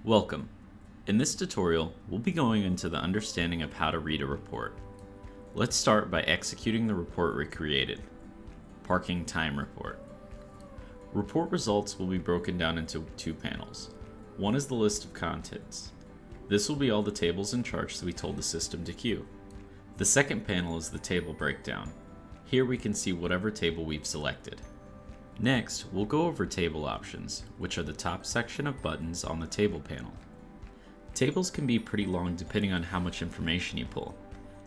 Welcome. In this tutorial, we'll be going into the understanding of how to read a report. Let's start by executing the report we created. Parking Time Report. Report results will be broken down into two panels. One is the list of contents. This will be all the tables and charts that we told the system to queue. The second panel is the table breakdown. Here we can see whatever table we've selected. Next, we'll go over table options, which are the top section of buttons on the table panel. Tables can be pretty long depending on how much information you pull.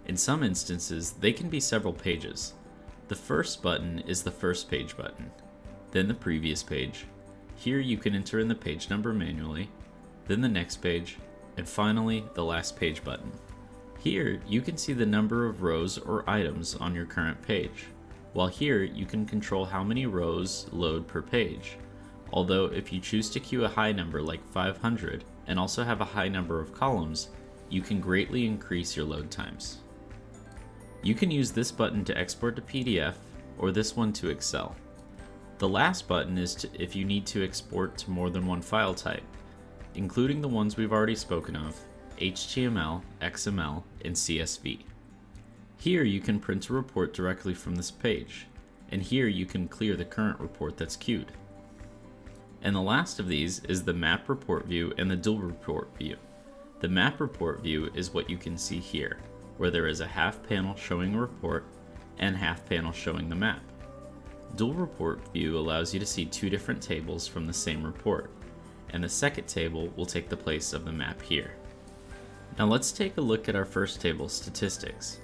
In some instances, they can be several pages. The first button is the first page button, then the previous page. Here you can enter in the page number manually, then the next page, and finally the last page button. Here you can see the number of rows or items on your current page, while here you can control how many rows load per page. Although if you choose to queue a high number like 500 and also have a high number of columns, you can greatly increase your load times. You can use this button to export to PDF or this one to Excel. The last button is if you need to export to more than one file type, including the ones we've already spoken of, HTML, XML, and CSV. Here you can print a report directly from this page, and here you can clear the current report that's queued. And the last of these is the map report view and the dual report view. The map report view is what you can see here, where there is a half panel showing a report and half panel showing the map. Dual report view allows you to see two different tables from the same report, and the second table will take the place of the map here. Now let's take a look at our first table, statistics.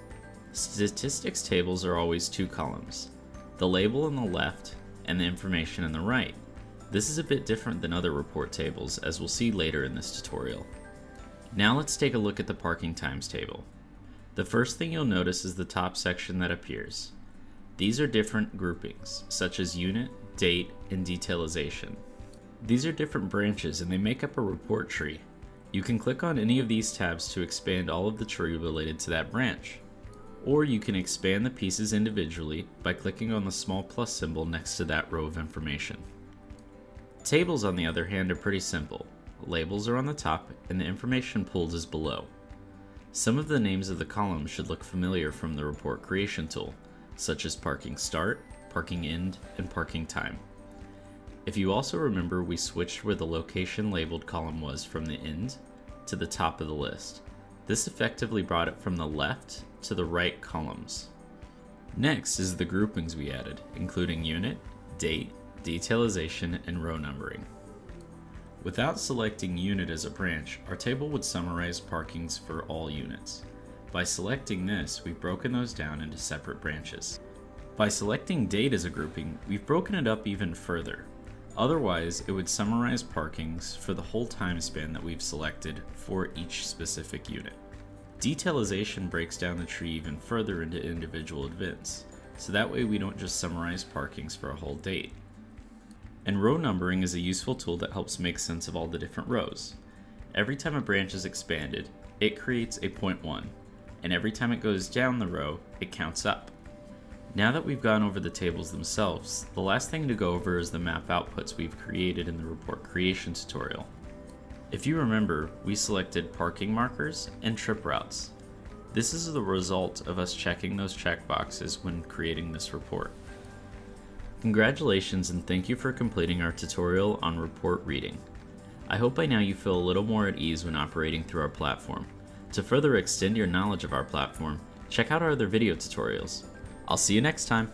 Statistics tables are always two columns, the label on the left and the information on the right. This is a bit different than other report tables, as we'll see later in this tutorial. Now let's take a look at the parking times table. The first thing you'll notice is the top section that appears. These are different groupings, such as unit, date, and detailization. These are different branches and they make up a report tree. You can click on any of these tabs to expand all of the tree related to that branch. Or you can expand the pieces individually by clicking on the small plus symbol next to that row of information. Tables, on the other hand, are pretty simple. Labels are on the top and the information pulled is below. Some of the names of the columns should look familiar from the report creation tool, such as parking start, parking end, and parking time. If you also remember, we switched where the location labeled column was from the end to the top of the list. This effectively brought it from the left to the right columns. Next is the groupings we added, including unit, date, detailization, and row numbering. Without selecting unit as a branch, our table would summarize parkings for all units. By selecting this, we've broken those down into separate branches. By selecting date as a grouping, we've broken it up even further. Otherwise, it would summarize parkings for the whole time span that we've selected for each specific unit. Detailization breaks down the tree even further into individual events, so that way we don't just summarize parkings for a whole date. And row numbering is a useful tool that helps make sense of all the different rows. Every time a branch is expanded, it creates a point 1, and every time it goes down the row, it counts up. Now that we've gone over the tables themselves, the last thing to go over is the map outputs we've created in the report creation tutorial. If you remember, we selected parking markers and trip routes. This is the result of us checking those checkboxes when creating this report. Congratulations and thank you for completing our tutorial on report reading. I hope by now you feel a little more at ease when operating through our platform. To further extend your knowledge of our platform, check out our other video tutorials. I'll see you next time.